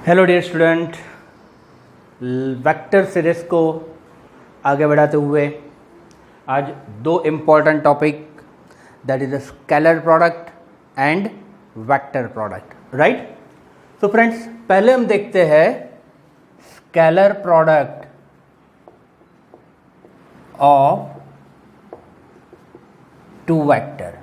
Hello dear student, vector series को आगे बढ़ाते हुए आज दो important topic that is the scalar product and vector product, right. So friends, पहले हम देखते हैं scalar product of two vector.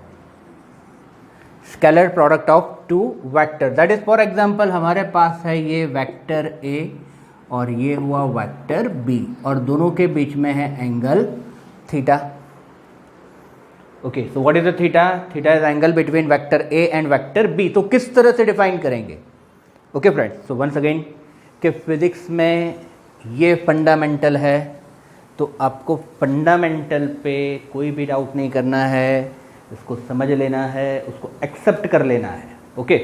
Scalar product of two vector, that is for example हमारे पास है ये वेक्टर ए और ये हुआ वेक्टर बी और दोनों के बीच में है angle theta. Okay, so what is the theta? Theta is angle between vector a and vector b. तो किस तरह से डिफाइन करेंगे? Okay friends, so once again कि फिजिक्स में ये फंडामेंटल है, तो आपको फंडामेंटल पे कोई भी डाउट नहीं करना है, उसको समझ लेना है, उसको एक्सेप्ट कर लेना है। ओके,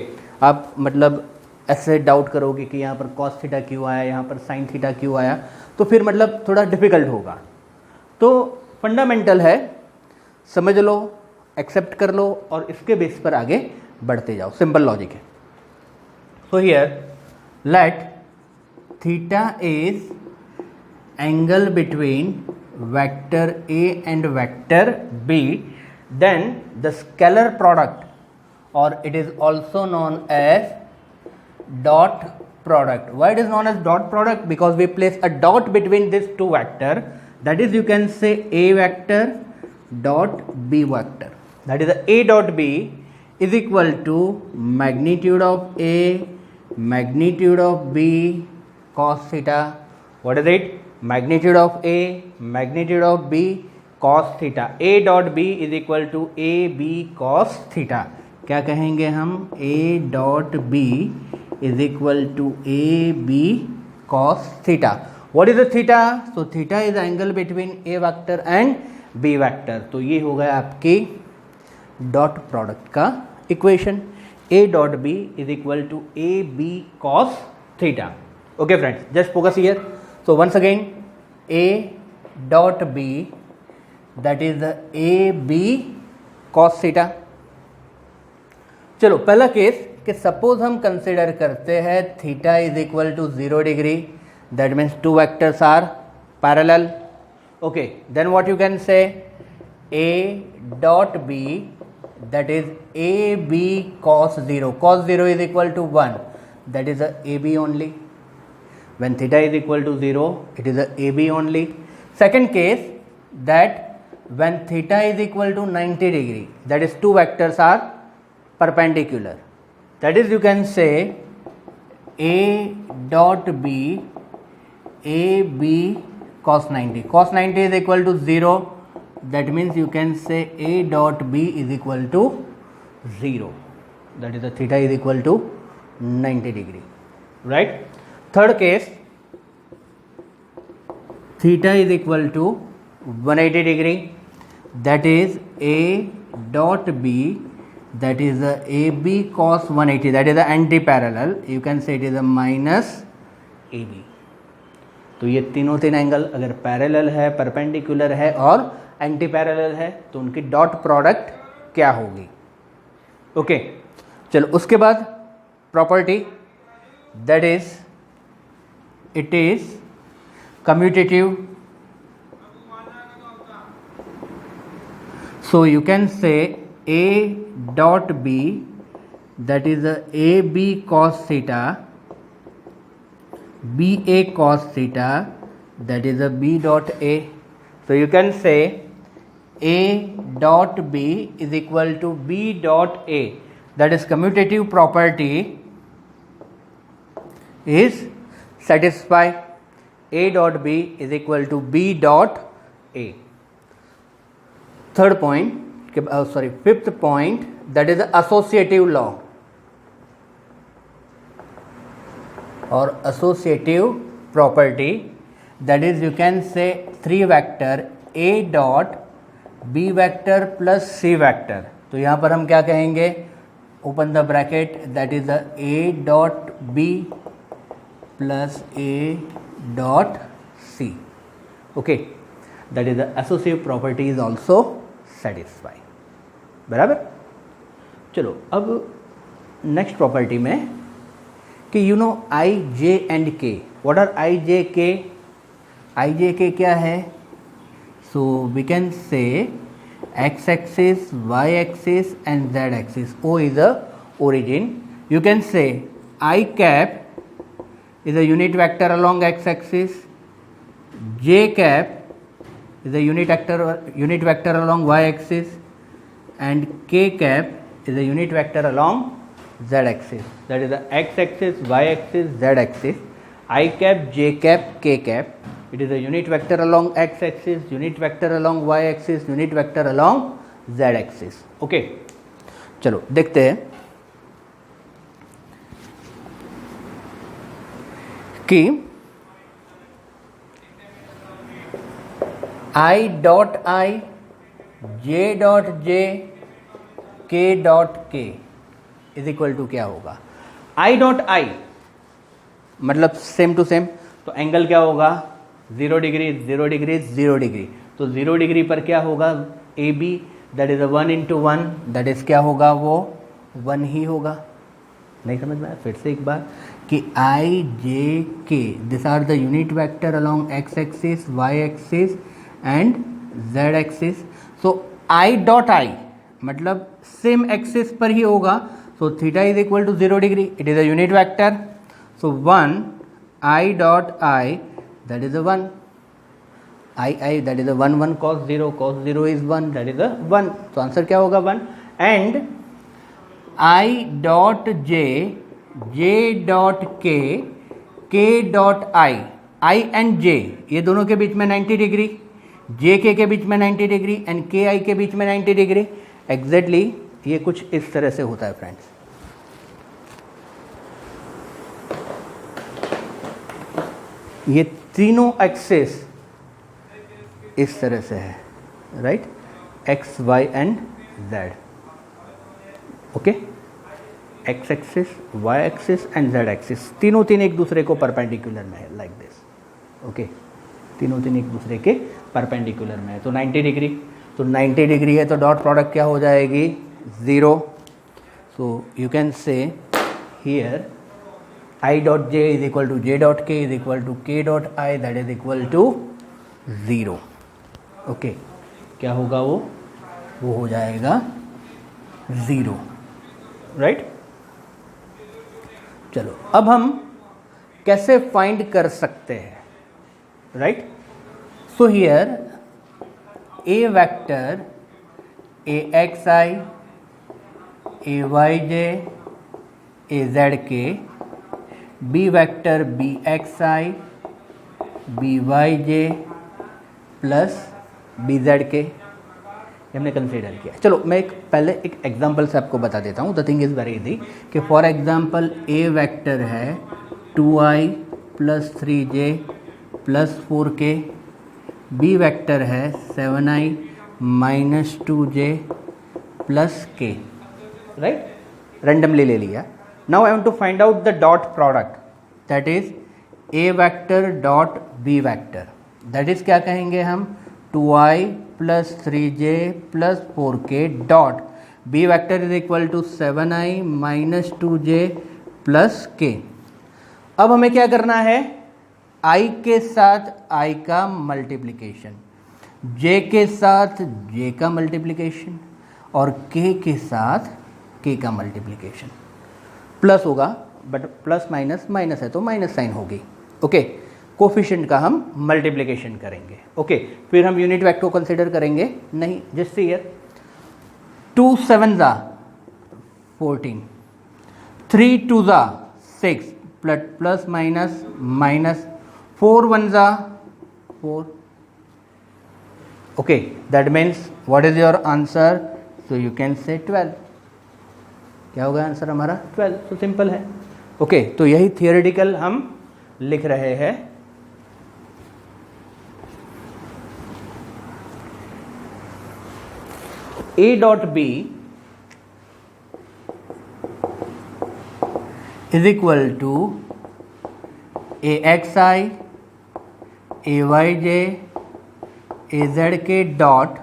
आप मतलब ऐसे डाउट करोगे कि यहाँ पर कॉस थीटा क्यों आया, यहाँ पर साइन थीटा क्यों आया, तो फिर मतलब थोड़ा डिफिकल्ट होगा। तो फंडामेंटल है, समझ लो, एक्सेप्ट कर लो और इसके बेस पर आगे बढ़ते जाओ। सिंपल लॉजिक है। So here let theta is angle between vector a and vector b, then the scalar product, or it is also known as dot product. Why it is known as dot product? Because we place a dot between these two vector, that is you can say a vector dot b vector. That is a dot b is equal to magnitude of a magnitude of b cos theta. What is it? Magnitude of a magnitude of b cos theta. a dot b is equal to a b cos theta. क्या कहेंगे हम? a dot b is equal to a b cos theta. What is the theta? So theta is angle between a vector and b vector. तो ये हो गया आपकी dot product का equation. a dot b is equal to a b cos theta. Okay friends, just focus here. So once again a dot b that is the a b cos theta। चलो पहला case कि suppose हम consider करते हैं theta is equal to 0 degree, that means two vectors are parallel. Okay, then what you can say a dot b that is a b cos 0। cos 0 is equal to 1, that is a a b only। when theta is equal to 0, it is a a b only। second case that when theta is equal to 90 degree, that is two vectors are perpendicular, that is you can say a dot b a b cos 90। cos 90 is equal to 0, that means you can say a dot b is equal to 0, that is the theta is equal to 90 degree, right। third case, theta is equal to 180 degree, that is a dot b that is a ab cos 180, that is the anti parallel, you can say it is a minus ab। तो ये तीनों तीन angle अगर parallel है, perpendicular है और anti parallel है, तो उनकी डॉट प्रोडक्ट क्या होगी? ओके, चलो उसके बाद property, that is it is commutative. So you can say a dot b that is a b cos theta, b a cos theta, that is a b dot a। So you can say a dot b is equal to b dot a, that is commutative property is satisfied। a dot b is equal to b dot a। Third point, fifth point, that is associative law और associative property, that is you can say three vector a dot b vector plus c vector. तो यहाँ पर हम क्या कहेंगे? Open the bracket, that is a dot b plus a dot c। Okay, that is the associative property is also satisfy. बराबर। चलो अब next property में कि you know i j and k, what are i j k? I j k क्या है? So we can say x axis, y axis and z axis. O is the origin. You can say I cap is a unit vector along x axis, j cap is a unit vector along y axis, and k cap is a unit vector along z axis. That is the x axis, y axis, z axis. I cap, j cap, k cap. It is a unit vector along x axis, unit vector along y axis, unit vector along z axis. Okay, चलो देखते हैं कि I dot I, j dot J, k dot के is equal to क्या होगा? I dot i मतलब same to same, तो angle क्या होगा? 0 डिग्री, 0 डिग्री, 0 डिग्री. तो 0 डिग्री पर क्या होगा? A b, that is 1 into 1, that is क्या होगा? वो 1 ही होगा. नहीं समझ में आया? फिर से एक बार कि i j k this are the unit vector along x axis, y axis and z axis. So i dot i मतलब सेम एक्सिस पर ही होगा. So theta is equal to 0 degree, it is a unit vector. So 1 i dot i, that is a 1, I that is a 1 cos 0 is 1, that is a 1. तो answer क्या होगा? 1. And I dot J dot K dot I and J ये दोनों के बीच में 90 degree, J के बीच में 90 डिग्री एंड K के बीच में 90 डिग्री. एग्जैक्टली ये कुछ इस तरह से होता है फ्रेंड्स. ये तीनों एक्सेस इस तरह से है, right? X, y and z. Okay, x axis, y axis and z axis, तीनों एक दूसरे को परपेंडिकुलर में है, लाइक दिस. ओके, तीनों एक दूसरे के परपेंडिकुलर में है. तो 90 डिग्री, तो 90 डिग्री है तो डॉट प्रोडक्ट क्या हो जाएगी? 0. सो यू कैन से here I dot j is equal to j dot k is equal to k dot I, that is equal to 0. Okay, क्या होगा? वो हो जाएगा 0, राइट? चलो अब हम कैसे फाइंड कर सकते हैं, right? So here a vector a x I, a y j, a z k, b vector b x I, b y j plus b z k हमने कंसीडर किया. चलो मैं पहले एक एग्जांपल से आपको बता देता हूँ. The thing is very easy कि फॉर एग्जांपल a वेक्टर है 2i plus 3j plus 4k, b vector है 7i minus 2j plus k, right? Randomly ले लिया. Now I want to find out the dot product, that is a vector dot b vector. That is क्या कहेंगे हम? 2i plus 3j plus 4k dot b vector is equal to 7i minus 2j plus k. अब हमें क्या करना है? i के साथ i का मल्टीप्लिकेशन, j के साथ j का मल्टीप्लिकेशन और k के साथ k का मल्टीप्लिकेशन. प्लस होगा बट प्लस माइनस माइनस है तो माइनस साइन होगी. ओके, कोफिशिएंट का हम मल्टीप्लिकेशन करेंगे. ओके, फिर हम यूनिट वेक्टर को कंसिडर करेंगे नहीं. Just here 2 7 14, 3 2 6 plus minus minus, 4 1 4. Okay, that means what is your answer? So you can से 12. क्या होगा आंसर हमारा? 12. तो सिंपल है. ओके, तो यही थियोरेटिकल हम लिख रहे हैं. a dot b is equal to a x I, a y j, a z k dot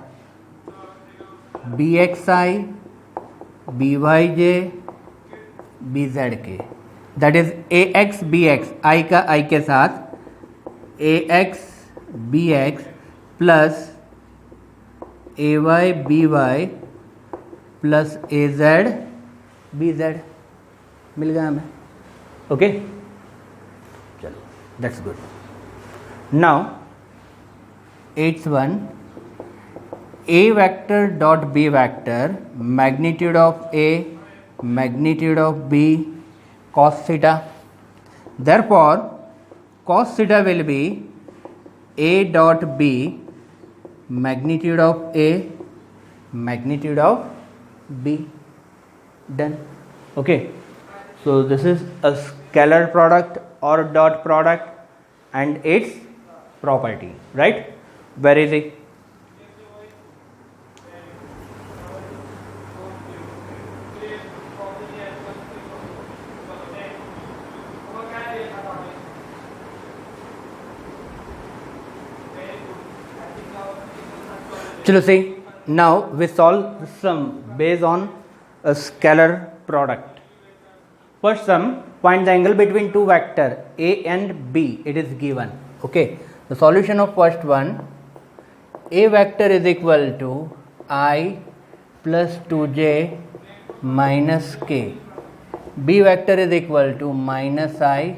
b x I, b y j b z k. That is a x b x, i का i के साथ a x b x plus a y b y plus a z b z मिल गया हमें। Okay चलो that's good. Now 8th one, a vector dot b vector, magnitude of a, magnitude of b, cos theta. Therefore cos theta will be a dot b magnitude of a, magnitude of b. Done. Okay, so this is a scalar product or dot product and its property, right? Very easy. चलो see, now we solve sum based on a scalar product. First sum, find the angle between two vector a and b. It is given. Okay, the solution of first one, a vector is equal to I plus 2j minus k, b vector is equal to minus I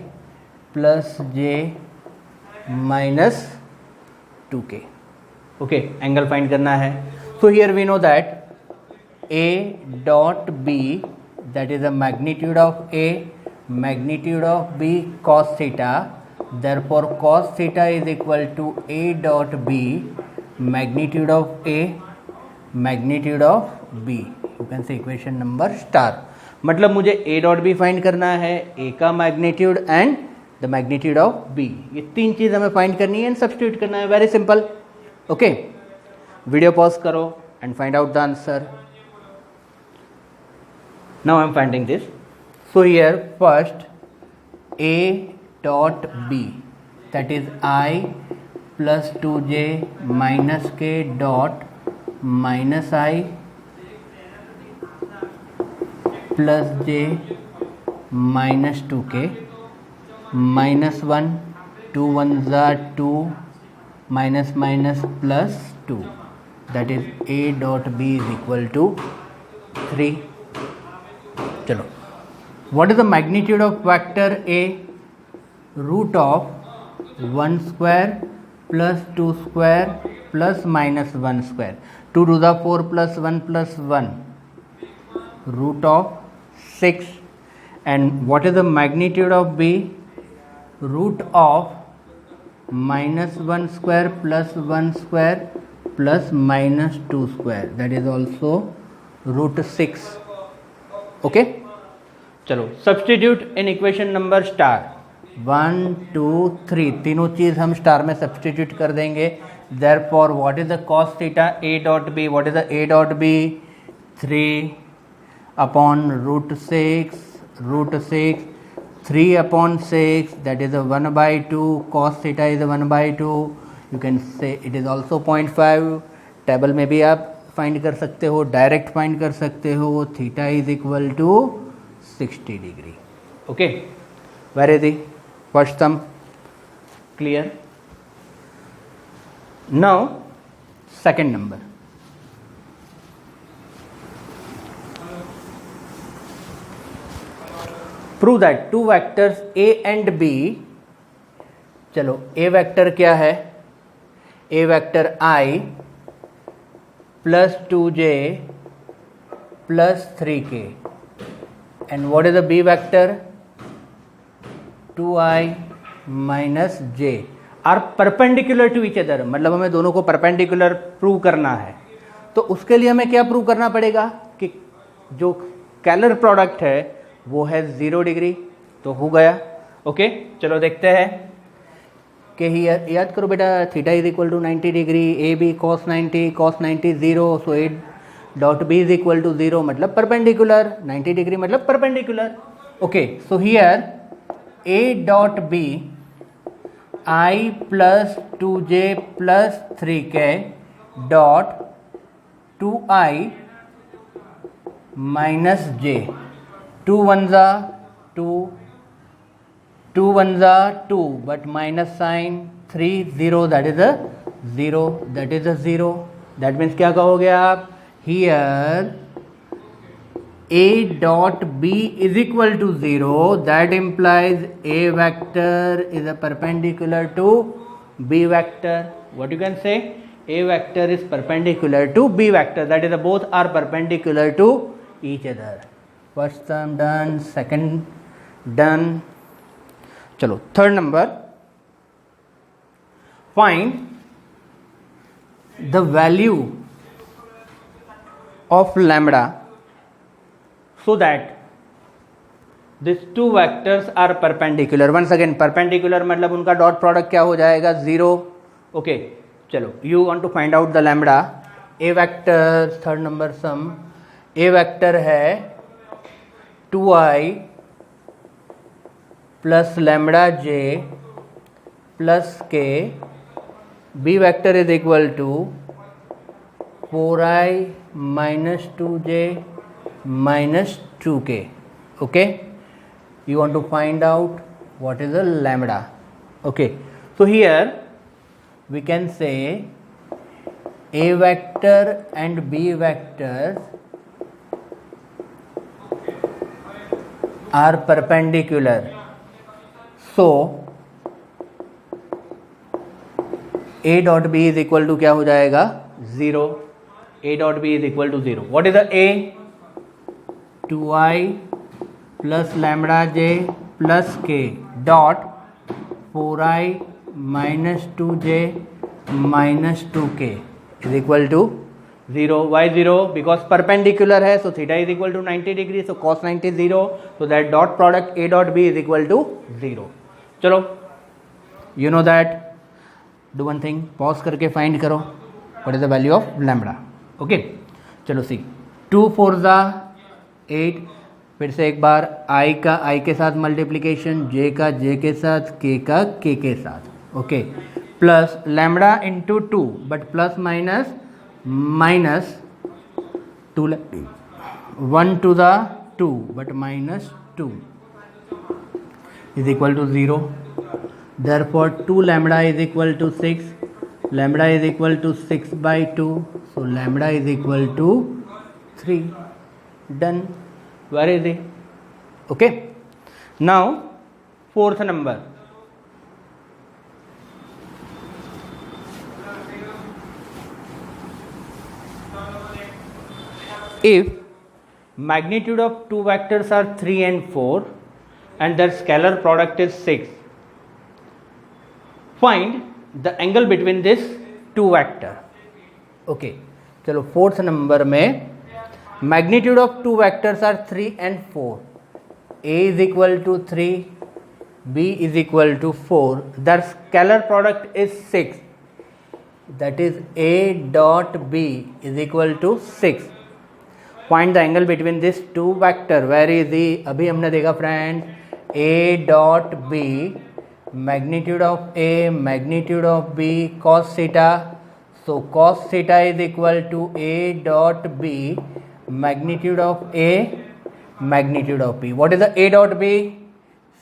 plus j minus 2k. Okay, angle find करना है. So here we know that a dot b, that is the magnitude of a, magnitude of b cos theta. Therefore cos theta is equal to a dot b magnitude of a, magnitude of b. You can say equation number star. मतलब मुझे a dot b find करना है, a का magnitude and the magnitude of b. ये तीन चीज़ हमें find करनी है एंड सब्स्टिट्यूट करना है. Very simple. Okay, video pause करो and find out the answer. Now I am finding this. So here first a dot b, that is I plus 2j minus k dot minus I plus j minus 2k minus 1, 2 1s are 2, minus minus plus 2, that is a dot b is equal to 3. चलो, what is the magnitude of vector a? Root of 1 square plus 2 square plus minus 1 square. 2 to the 4 plus 1 plus 1, root of 6. And what is the magnitude of b? Root of minus 1 square plus 1 square plus minus 2 square, that is also root 6. Okay, चलो substitute in equation number star. 1 2 3 तीनों चीज़ हम star में substitute कर देंगे. Therefore what is the cos theta a dot b? What is the a dot b? 3 upon root 6, root 6, 3 upon 6, that is a 1 by 2. cos theta is a 1 by 2. You can say it is also 0.5. Table में भी आप find कर सकते हो, direct find कर सकते हो. Theta is equal to 60 degree. Okay, where is the first sum clear. Now second number. Prove that two vectors a and b. चलो, a वेक्टर क्या है? a vector I plus 2j plus 3k. And what is the b vector? 2i minus j are perpendicular to each other. मतलब हमें दोनों को perpendicular prove करना है. तो उसके लिए हमें क्या प्रूव करना पड़ेगा कि जो स्केलर प्रोडक्ट है वो है 0 डिग्री. तो हो गया. ओके, चलो देखते हैं कि हियर याद करो बेटा, theta is equal to 90 degree, a b cos 90, cos 90 0. So a dot b is equal to 0 मतलब परपेंडिकुलर, 90 डिग्री मतलब perpendicular. Okay, so here a dot b i plus 2j plus 3k dot 2i minus j. 2 1s are 2, 2 1 जा 2 but minus sign 3 0 that is a 0 that is a 0 that means क्या कहोगे आप here a dot b is equal to 0 that implies a vector is a perpendicular to b vector. What you can say? A vector is perpendicular to b vector, that is both are perpendicular to each other. First term done, second done. चलो third number, find the value of lambda so that these two vectors are perpendicular. Once again perpendicular मतलब उनका dot product क्या हो जाएगा 0. Okay चलो you want to find out the lambda. A vector third number sum, A vector है 2i plus lambda j plus k. B vector is equal to 4i minus 2j minus 2k. Okay, you want to find out what is the lambda. Okay, so here we can say a vector and b vectors are perpendicular, so a dot b is equal to क्या हो जाएगा 0. A dot b is equal to 0. What is the a? 2i plus lambda j plus k dot 4i minus 2j minus 2k is equal to 0. Why 0? Because perpendicular है, so theta is equal to 90 degree, so cos 90 is 0, so that dot product a dot b is equal to 0. चलो you know that, do one thing, pause करके find करो what is the value of lambda. Okay, चलो सी 2 4 जा 8, फिर से एक बार i का i के साथ मल्टीप्लीकेशन, j का j के साथ, k का k के साथ. Okay plus lambda into 2 but plus minus minus 2 1 to the 2 but minus 2 is equal to 0. therefore 2 lambda is equal to 6. lambda is equal to 6 by 2, so lambda is equal to 3. Done. Where is it? Okay, now fourth number. If magnitude of two vectors are 3 and 4 and their scalar product is 6, find the angle between this two vector. Okay, चलो fourth number में magnitude of two vectors are 3 and 4. A is equal to 3, B is equal to 4. Their scalar product is 6. That is A dot B is equal to 6. Find the angle between this two vector. Where is he? अभी हमने देखा friends, A dot B, magnitude of A, magnitude of B, cos theta. So cos theta is equal to A dot B, magnitude of A, magnitude of B. What is the A dot B?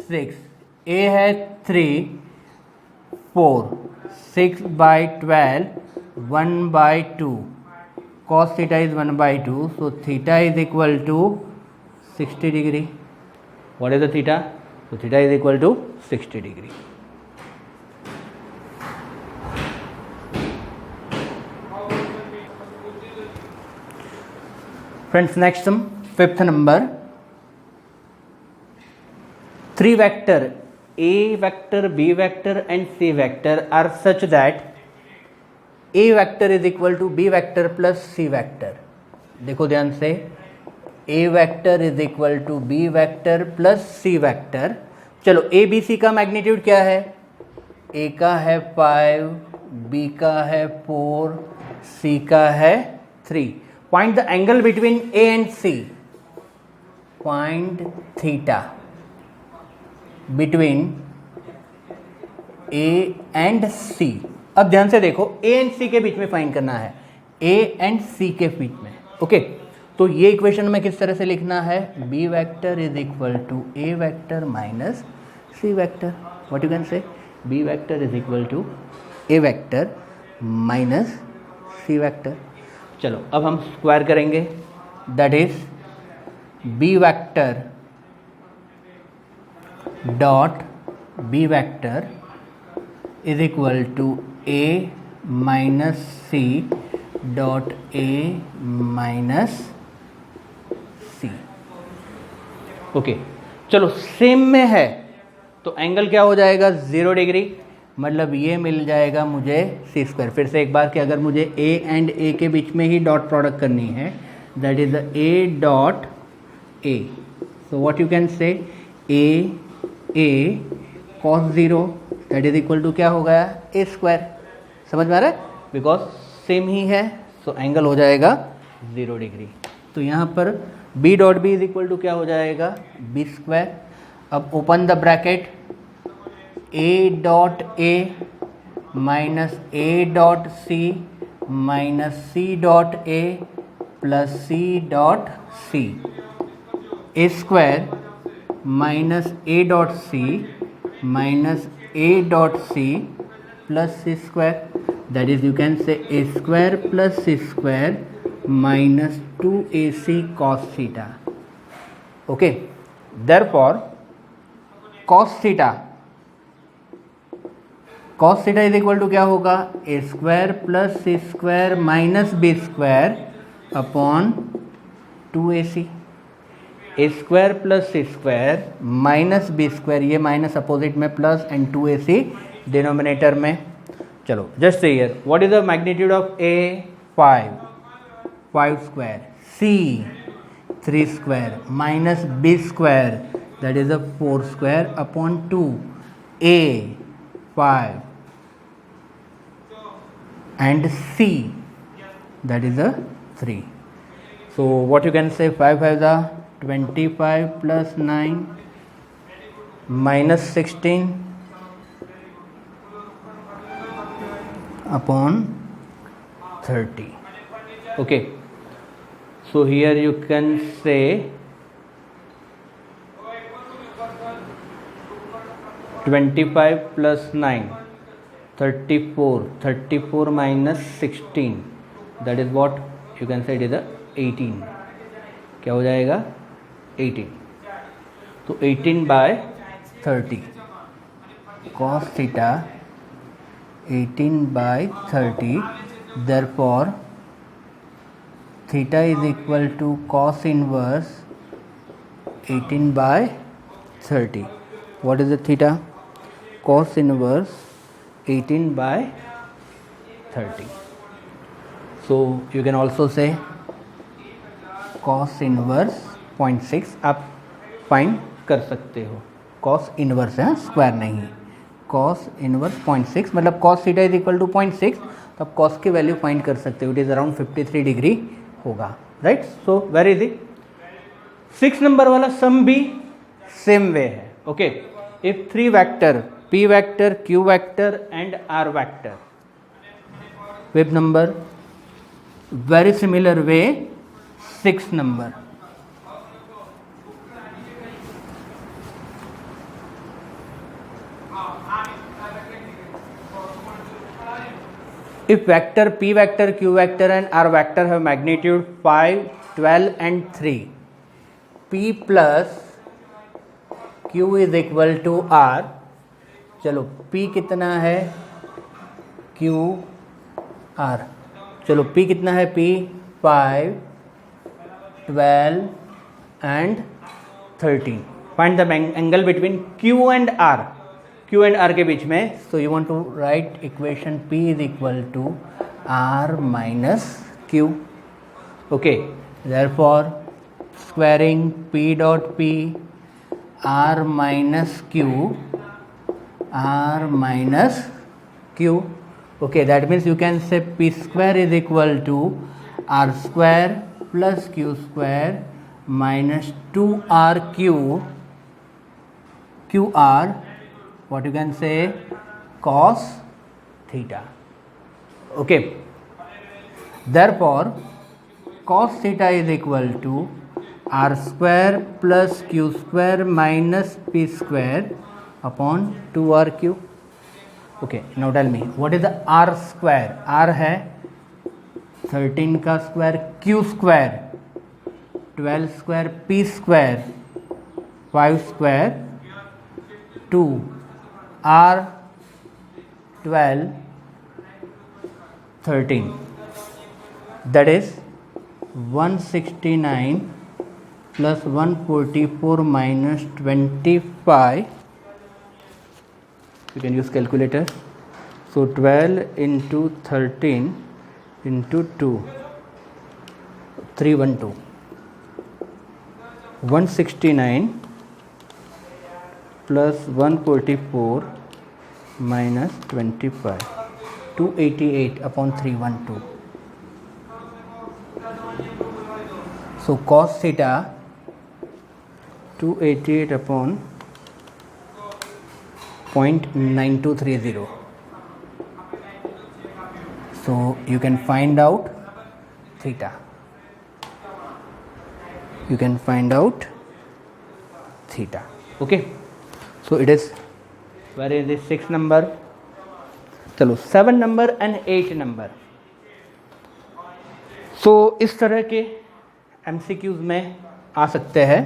6. A है 3, 4, 6 by 12, 1 by 2. Cos theta is 1 by 2, so theta is equal to 60 degree. What is the theta? So theta is equal to 60 degree. Friends, next sum, fifth number. 3 vector A vector, B vector and C vector are such that A vector is equal to B vector plus C vector. देखो ध्यान से, A vector is equal to B vector plus C vector. चलो A B C का magnitude क्या है? A का है 5, B का है 4, C का है 3. Find the angle between A and C. Find theta between A and C. अब ध्यान से देखो, A एंड C के बीच में फाइंड करना है, A एंड C के बीच में. ओके, तो ये इक्वेशन में किस तरह से लिखना है? B vector is equal to A vector minus C vector. What you can say? B vector is equal to A vector minus C vector. चलो अब हम स्क्वायर करेंगे, that is B vector dot B vector is equal to A minus C dot A minus C. Okay चलो same में है तो angle क्या हो जाएगा 0 डिग्री, मतलब ये मिल जाएगा मुझे सी स्क्वायर. फिर से एक बार कि अगर मुझे ए एंड ए के बीच में ही डॉट प्रोडक्ट करनी है, that is a dot a. So what you can say a cos 0 that is equal to क्या हो गया ए स्क्वायर. समझ में आ रहा है? बिकॉज सेम ही है सो एंगल हो जाएगा 0 डिग्री. तो यहाँ पर b dot b is equal to क्या हो जाएगा बी स्क्वायर. अब open the bracket, a dot a minus a dot c minus c dot a plus c dot c. a square minus a dot c minus a dot c plus c square. That is you can say a square plus c square minus 2ac cos theta. Okay, therefore cos theta is equal to क्या होगा a square plus c square minus b square upon 2ac. a square plus c square minus b square, ये minus opposite में plus and 2ac denominator में. चलो just say here what is the magnitude of a 5 square, c 3 square minus b square that is a 4 square upon 2, a 5 and c that is a 3. So what you can say 5 5 are 25 plus 9 minus 16 upon 30. Okay. So here you can say 25 plus 9 34 minus 16 that is what you can say it is a 18. क्या हो जाएगा 18. तो 18 by 30 cos theta 18 by 30. Therefore theta is equal to cos inverse 18 by 30. What is the theta? Cos inverse 18 by 30. So you can also say cos inverse 0.6 आप find कर सकते हो. cos inverse है, square नहीं. cos inverse 0.6 मतलब cos theta is equal to 0.6, तो आप cos की वैल्यू फाइंड कर सकते हो. इट इज़ अराउंड 53 डिग्री होगा. Right. So very easy. 6 number वाला सम भी सेम वे है. Okay, if 3 vector p vector q vector and r vector with number very similar way 6 number. If vector p vector q vector and r vector have magnitude 5, 12 and 3, p plus q is equal to r. चलो p कितना है q r. चलो p कितना है p 5, 12 and 13. Find the angle between q and r. q and r के बीच में. So you want to write equation p is equal to r minus q. Okay, therefore squaring p dot p r minus q Okay, that means you can say p square is equal to r square plus q square minus 2rq qr. What you can say cos theta. Okay, therefore cos theta is equal to r square plus q square minus p square upon 2r3. Okay, now tell me what is the r square. r है 13 का square, q square 12 square, p square 5 square 2 r 12 13, that is 169 plus 144 minus 25. You can use calculator. So 12 into 13 into 2, 312. 169 plus 144 minus 25, 288 upon 312. So cos theta 288 upon 0.9230. So you can find out theta. You can find out theta. Okay. So it is, where is this 6 number? चलो 7 number and 8 number. सो इस तरह के MCQs में आ सकते हैं.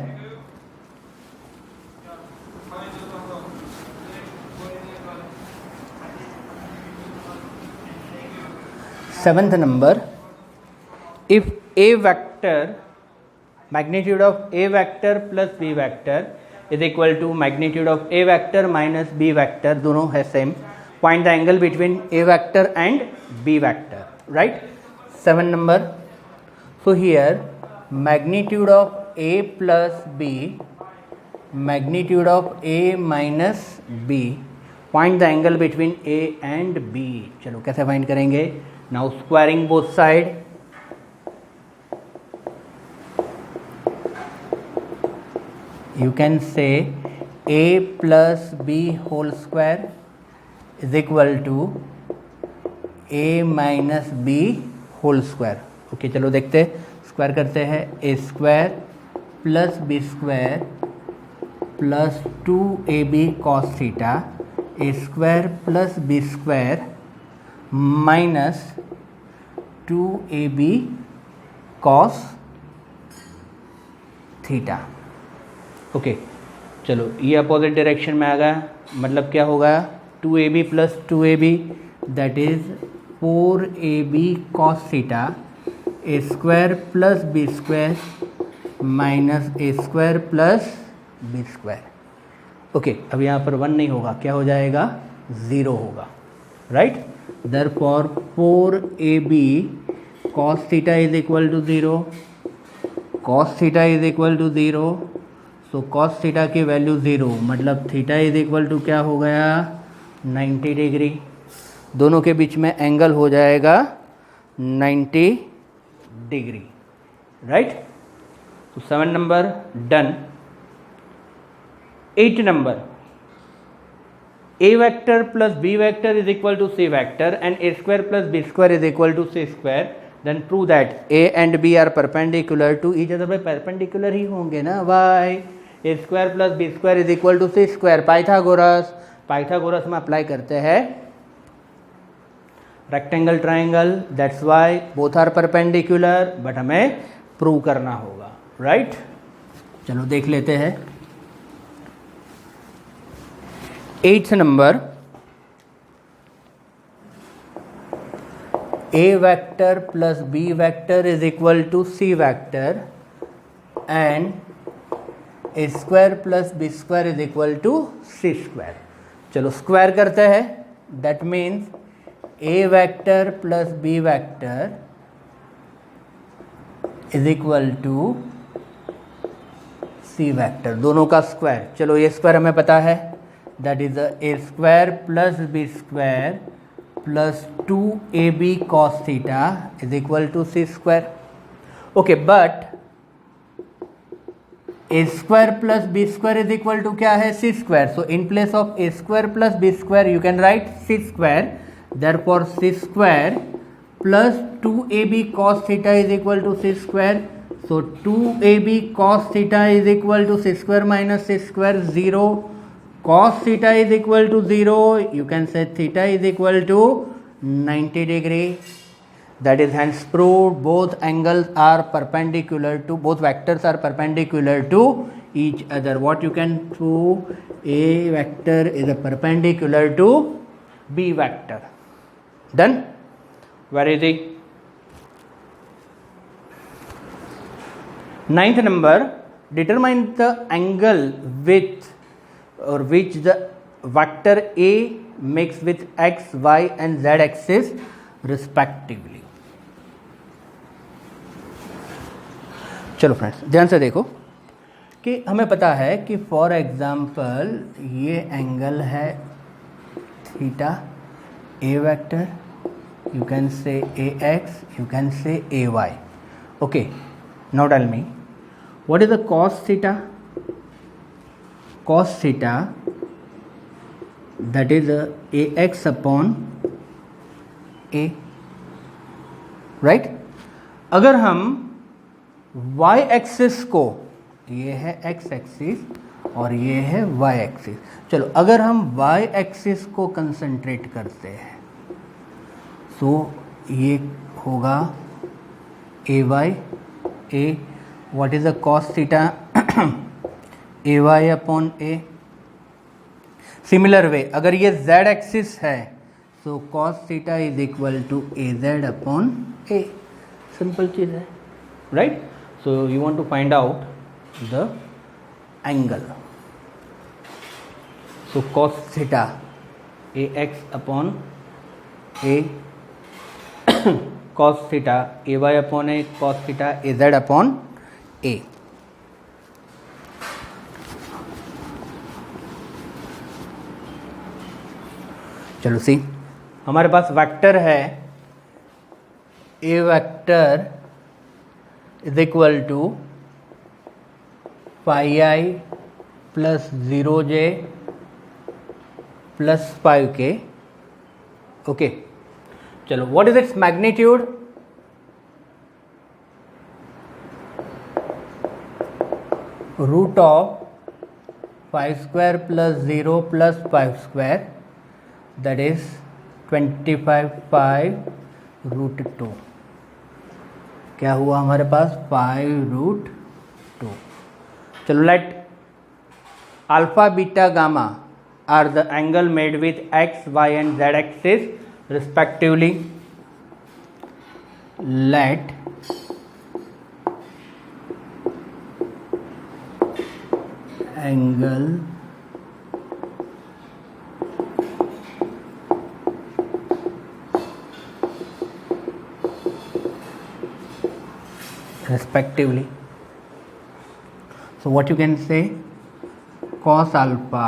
Seventh number, if A vector, magnitude of A vector plus B vector is equal to magnitude of A vector minus B vector, दोनों है same. Find the angle between A vector and B vector, right? 7 number. So here magnitude of A plus B, magnitude of A minus B. Find the angle between A and B. चलो कैसे find करेंगे? Now squaring both side. You can say A plus B whole square is equal to A minus B whole square. Okay, चलो देखते हैं. Square करते हैं. A square plus B square plus 2AB cos theta, A square plus B square minus 2AB cos theta. Okay, चलो ये opposite direction में आ गया. मतलब क्या होगा? 2AB plus 2AB, that is 4AB cos theta, A square plus B square minus A square plus B square. Okay, अब यहाँ पर 1 नहीं होगा, क्या हो जाएगा? 0 होगा, right? Therefore 4AB cos theta is equal to 0, cos theta is equal to 0. So cos theta की वैल्यू 0, मतलब थीटा इज इक्वल टू क्या हो गया? 90 डिग्री. दोनों के बीच में एंगल हो जाएगा 90 डिग्री, राइट? तो 7 number done. 8 number, A vector plus B vector is equal to C vector and A square plus B square is equal to C square. Then prove that A and B are perpendicular to each other. भाई perpendicular ही होंगे ना. Why? A square plus B square is equal to C square. Pythagoras में apply करते हैं rectangle triangle. That's why both are perpendicular, but हमें prove करना होगा, right? चलो देख लेते हैं. 8th number, A vector plus B vector is equal to C vector and A square plus B square is equal to C square. चलो square करते हैं. That means A vector plus B vector is equal to C vector, दोनों का square. चलो ये square हमें पता है, that is A square plus B square plus 2AB cos theta is equal to C square. Okay, but A square plus B square is equal to क्या है? C square. So in place of A square plus B square you can write C square. Therefore C square plus 2AB cos theta is equal to C square. So 2AB cos theta is equal to C square minus C square. 0 cos theta is equal to 0, you can say theta is equal to 90 degree. That is hence proved both angles are perpendicular to, both vectors are perpendicular to each other. What you can prove? A vector is a perpendicular to B vector. Done? Very easy. Ninth number, determine the angle with or which the vector A makes with x, y and z axis respectively. चलो friends ध्यान से देखो कि हमें पता है कि for example ये एंगल है theta, A vector, you can say ax, you can say ay. Okay, now tell me, what is the cos theta? Cos theta, that is ax upon a, right? अगर हम y axis को, ये है x axis और ये है y axis, चलो अगर हम y एक्सिस को कंसंट्रेट करते हैं तो ये होगा a y a. What is the cos theta? A y upon a. Similar way अगर ये z एक्सिस है तो cos theta is equal to a z upon a. Simple चीज है, right? So you want to find out the angle. So cos theta a x upon a, cos theta a y upon a, cos theta a z upon a. चलो see, हमारे पास vector है a vector is equal to five i plus 0j plus 5k. Okay, चलो what is its magnitude? Root of 5 square plus 0 plus 5 square, that is 25 5 root 2. क्या हुआ हमारे पास? 5 root 2. चलो let alpha beta gamma are the angle made with x y and z axis respectively. Let angle respectively. So what you can say? Cos alpha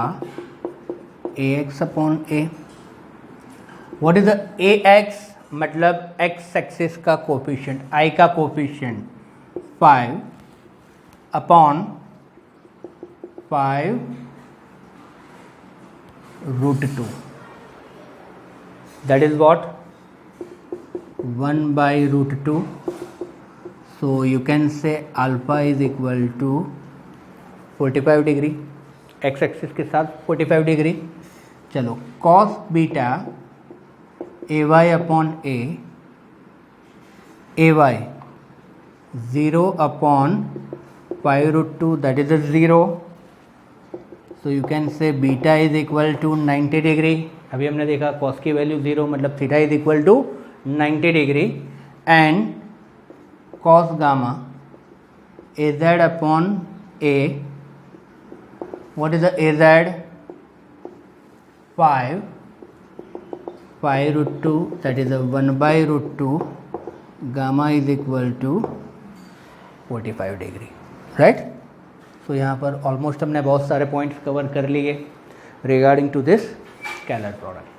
ax upon a. What is the ax? मतलब x axis का coefficient, i का coefficient 5 upon 5 root 2. That is what? 1 by root 2. So you can say alpha is equal to 45 degree, x axis के साथ 45 degree. चलो cos beta a y upon a y 0 upon 5 root 2, that is 0. So you can say beta is equal to 90 degree. अभी हमने देखा cos की value 0 मतलब theta is equal to 90 degree. And cos gamma a z upon a, what is the a z? 5 root 2, that is a 1 by root 2. Gamma is equal to 45 degree, right? So यहाँ पर almost हमने बहुत सारे points cover कर लिए regarding to this scalar product.